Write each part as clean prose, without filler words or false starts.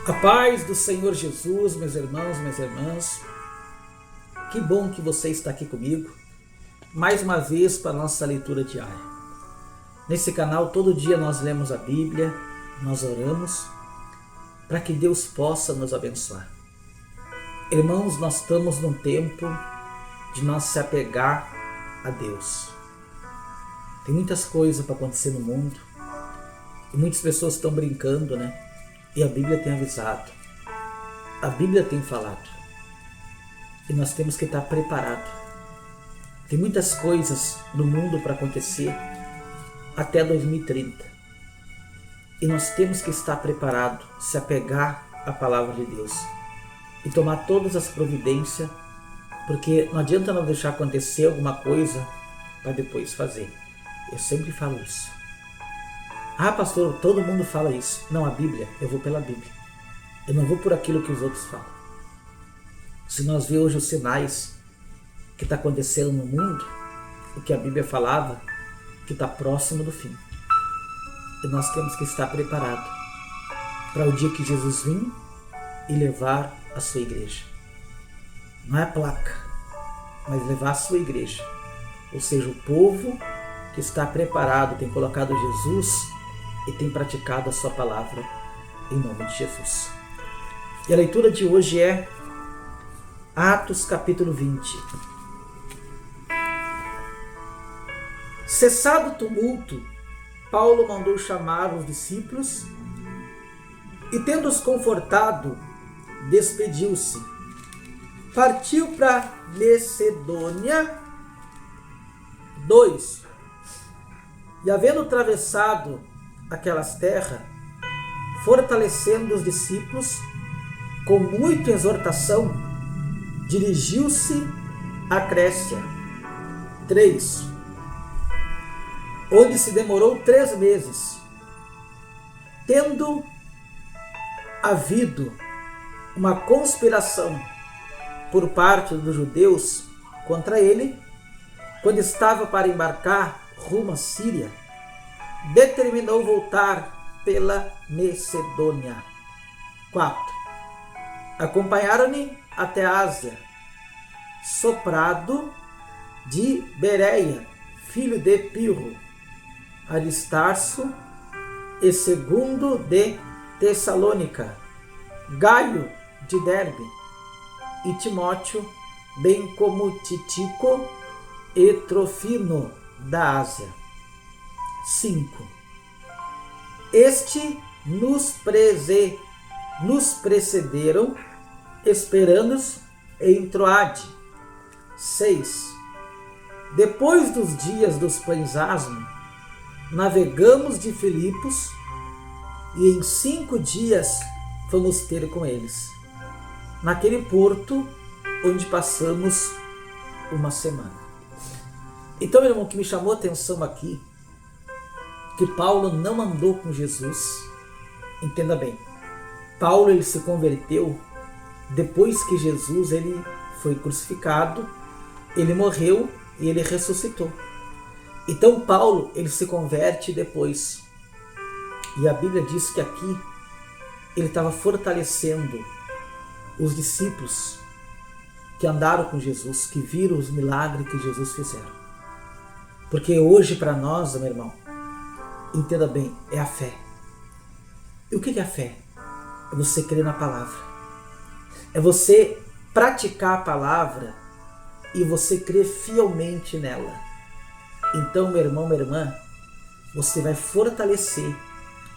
A paz do Senhor Jesus, meus irmãos, minhas irmãs. Que bom que você está aqui comigo, mais uma vez para a nossa leitura diária. Nesse canal, todo dia nós lemos a Bíblia, nós oramos, para que Deus possa nos abençoar. Irmãos, nós estamos num tempo de nós se apegar a Deus. Tem muitas coisas para acontecer no mundo, e muitas pessoas estão brincando, né? E a Bíblia tem avisado, a Bíblia tem falado, e nós temos que estar preparados. Tem muitas coisas no mundo para acontecer até 2030, e nós temos que estar preparados, se apegar à palavra de Deus e tomar todas as providências, porque não adianta não deixar acontecer alguma coisa para depois fazer. Eu sempre falo isso. Ah, pastor, todo mundo fala isso. Não, a Bíblia, eu vou pela Bíblia. Eu não vou por aquilo que os outros falam. Se nós vemos hoje os sinais que está acontecendo no mundo, o que a Bíblia falava, que está próximo do fim. E nós temos que estar preparados para o dia que Jesus vir e levar a sua igreja. Não é a placa, mas levar a sua igreja. Ou seja, o povo que está preparado, tem colocado Jesus e tem praticado a sua palavra em nome de Jesus. E a leitura de hoje é Atos capítulo 20. Cessado o tumulto, Paulo mandou chamar os discípulos e, tendo-os confortado, despediu-se. Partiu para Macedônia. 2. E havendo atravessado aquelas terras, fortalecendo os discípulos, com muita exortação, dirigiu-se a Grécia. 3. Onde se demorou 3 meses, tendo havido uma conspiração por parte dos judeus contra ele, quando estava para embarcar rumo à Síria, determinou voltar pela Macedônia. 4. Acompanharam-me até a Ásia, Soprado de Bereia, filho de Pirro, Aristarco e Segundo de Tessalônica, Gaio de Derbe e Timóteo, bem como Tíquico e Trofimo da Ásia. 5. Este nos precederam, esperando-nos em Troade. 6. Depois dos dias dos pães asmos, navegamos de Filipos e em 5 dias fomos ter com eles, naquele porto onde passamos uma semana. Então, meu irmão, o que me chamou a atenção aqui, que Paulo não andou com Jesus. Entenda bem, Paulo ele se converteu depois que Jesus ele foi crucificado, ele morreu e ele ressuscitou. Então Paulo ele se converte depois. E a Bíblia diz que aqui ele estava fortalecendo os discípulos que andaram com Jesus, que viram os milagres que Jesus fizeram. Porque hoje para nós, meu irmão, entenda bem, é a fé. E o que é a fé? É você crer na palavra. É você praticar a palavra e você crer fielmente nela. Então, meu irmão, minha irmã, você vai fortalecer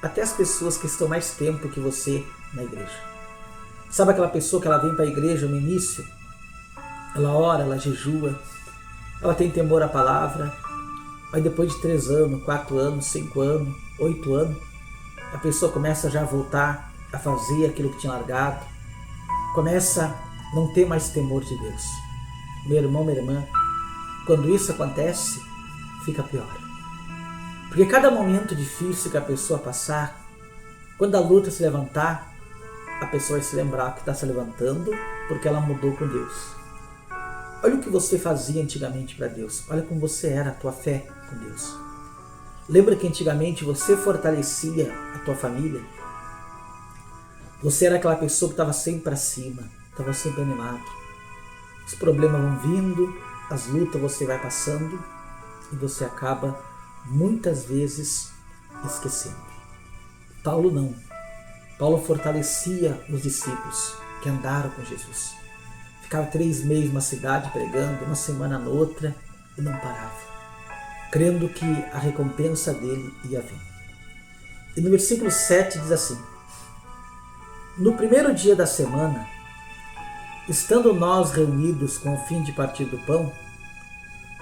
até as pessoas que estão mais tempo que você na igreja. Sabe aquela pessoa que ela vem para a igreja no início? Ela ora, ela jejua, ela tem temor à palavra. Mas depois de 3 anos, 4 anos, 5 anos, 8 anos, a pessoa começa já a voltar a fazer aquilo que tinha largado, começa a não ter mais temor de Deus. Meu irmão, minha irmã, quando isso acontece, fica pior. Porque cada momento difícil que a pessoa passar, quando a luta se levantar, a pessoa vai se lembrar que está se levantando porque ela mudou com Deus. Olha o que você fazia antigamente para Deus. Olha como você era, a tua fé com Deus. Lembra que antigamente você fortalecia a tua família? Você era aquela pessoa que estava sempre para cima, estava sempre animado. Os problemas vão vindo, as lutas você vai passando e você acaba muitas vezes esquecendo. Paulo não. Paulo fortalecia os discípulos que andaram com Jesus. Ficava 3 meses numa cidade pregando, uma semana noutra e não parava, crendo que a recompensa dele ia vir. E no versículo 7 diz assim: no primeiro dia da semana, estando nós reunidos com o fim de partir do pão,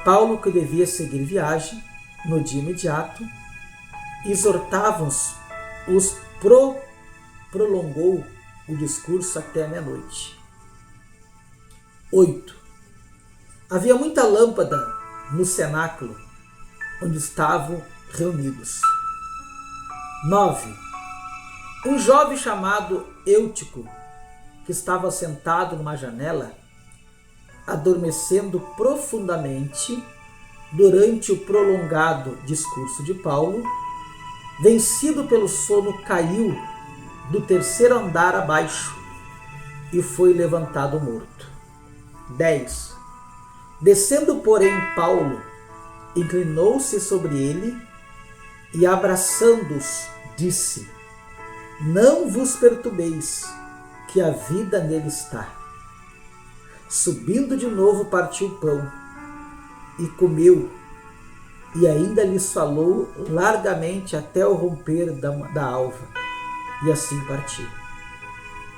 Paulo, que devia seguir viagem no dia imediato, exortava-os, prolongou o discurso até a meia-noite. 8. Havia muita lâmpada no cenáculo onde estavam reunidos. 9. Um jovem chamado Eutico, que estava sentado numa janela, adormecendo profundamente durante o prolongado discurso de Paulo, vencido pelo sono, caiu do 3º andar abaixo e foi levantado morto. 10. Descendo, porém, Paulo inclinou-se sobre ele e, abraçando-os, disse: não vos perturbeis, que a vida nele está. Subindo de novo, partiu o pão e comeu, e ainda lhes falou largamente até o romper da alva, e assim partiu.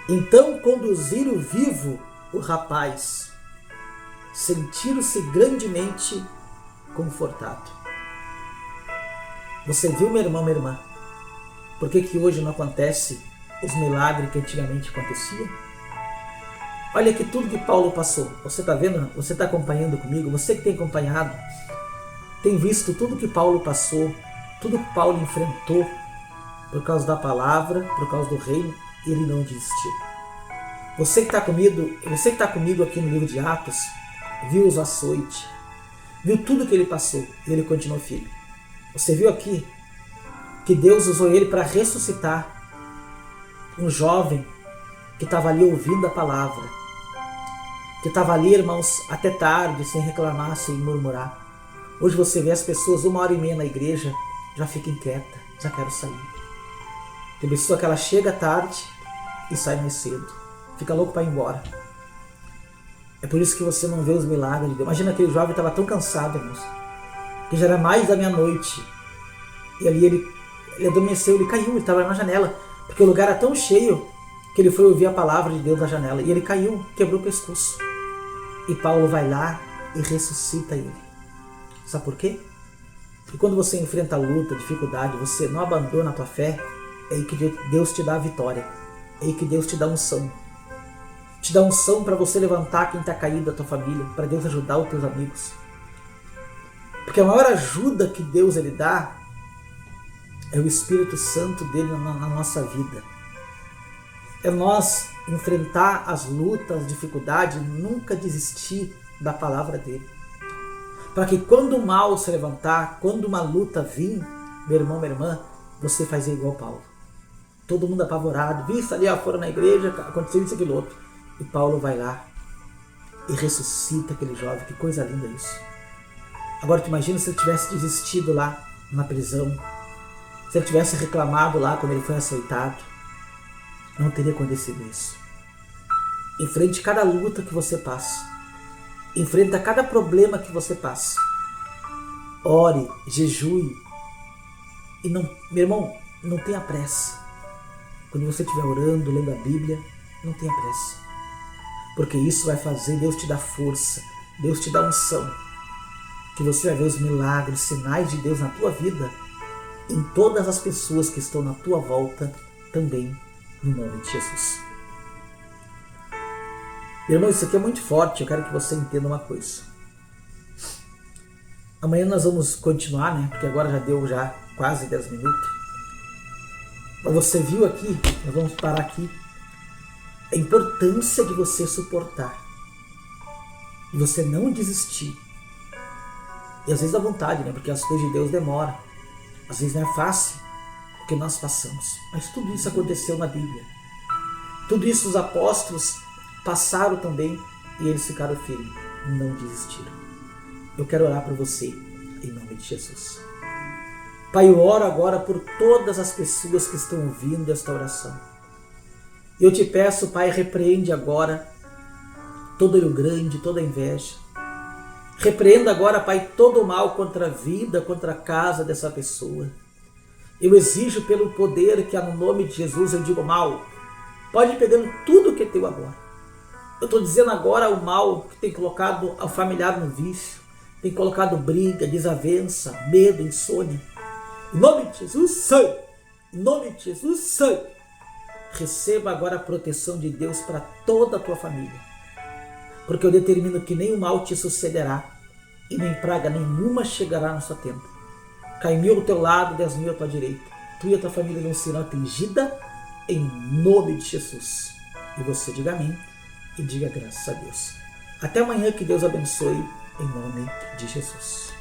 Então conduziram vivo o rapaz, sentiram-se grandemente confortado. Você viu, meu irmão, minha irmã, por que hoje não acontece os milagres que antigamente aconteciam? Olha aqui tudo que Paulo passou. Você está vendo? Você está acompanhando comigo? Você que tem acompanhado, tem visto tudo que Paulo passou, tudo que Paulo enfrentou por causa da palavra, por causa do reino, e ele não desistiu. Você que está comigo aqui no livro de Atos, viu os açoites, viu tudo que ele passou e ele continuou firme. Você viu aqui que Deus usou ele para ressuscitar um jovem que estava ali ouvindo a palavra, que estava ali, irmãos, até tarde, sem reclamar, sem murmurar. Hoje você vê as pessoas 1h30 na igreja, já fica inquieta, já quero sair. Tem pessoa que ela chega tarde e sai mais cedo, fica louco para ir embora. É por isso que você não vê os milagres de Deus. Imagina, aquele jovem estava tão cansado, irmãos, que já era mais da meia-noite, e ali ele adormeceu, ele caiu, ele estava na janela, porque o lugar era tão cheio que ele foi ouvir a palavra de Deus na janela, e ele caiu, quebrou o pescoço. E Paulo vai lá e ressuscita ele. Sabe por quê? Porque quando você enfrenta a luta, a dificuldade, você não abandona a tua fé, é aí que Deus te dá a vitória, é aí que Deus te dá unção. Te dá unção para você levantar quem está caído da tua família, para Deus ajudar os teus amigos. Porque a maior ajuda que Deus ele dá é o Espírito Santo dele na nossa vida. É nós enfrentar as lutas, as dificuldades, nunca desistir da palavra dele. Para que quando o mal se levantar, quando uma luta vir, meu irmão, minha irmã, você faz igual Paulo. Todo mundo apavorado, visto ali, foram na igreja, aconteceu isso, aquilo outro. E Paulo vai lá e ressuscita aquele jovem. Que coisa linda isso. Agora tu imagina se ele tivesse desistido lá na prisão, se ele tivesse reclamado lá quando ele foi açoitado. Não teria acontecido isso. Enfrente cada luta que você passa. Enfrenta cada problema que você passa. Ore, jejue. E não, meu irmão, não tenha pressa. Quando você estiver orando, lendo a Bíblia, não tenha pressa. Porque isso vai fazer Deus te dar força, Deus te dar unção. Que você vai ver os milagres, sinais de Deus na tua vida, em todas as pessoas que estão na tua volta também, no nome de Jesus. Meu irmão, isso aqui é muito forte, eu quero que você entenda uma coisa. Amanhã nós vamos continuar, né? Porque agora já deu quase 10 minutos. Mas você viu aqui, nós vamos parar aqui, a importância de você suportar. E você não desistir. E às vezes dá vontade, né? Porque as coisas de Deus demoram. Às vezes não é fácil o que nós passamos. Mas tudo isso aconteceu na Bíblia. Tudo isso os apóstolos passaram também e eles ficaram firmes, não desistiram. Eu quero orar por você, em nome de Jesus. Pai, eu oro agora por todas as pessoas que estão ouvindo esta oração. Eu te peço, Pai, repreende agora todo olho grande, toda inveja. Repreenda agora, Pai, todo o mal contra a vida, contra a casa dessa pessoa. Eu exijo pelo poder que há no nome de Jesus, eu digo mal. Pode ir pegando tudo que é teu agora. Eu estou dizendo agora o mal que tem colocado o familiar no vício, tem colocado briga, desavença, medo, insônia. Em nome de Jesus, sai! Em nome de Jesus, sai! Receba agora a proteção de Deus para toda a tua família. Porque eu determino que nem o mal te sucederá e nem praga nenhuma chegará na sua tenda. Cai 1000 ao teu lado, 10.000 à tua direita. Tu e a tua família não serão atingida em nome de Jesus. E você diga amém e diga graças a Deus. Até amanhã, que Deus abençoe em nome de Jesus.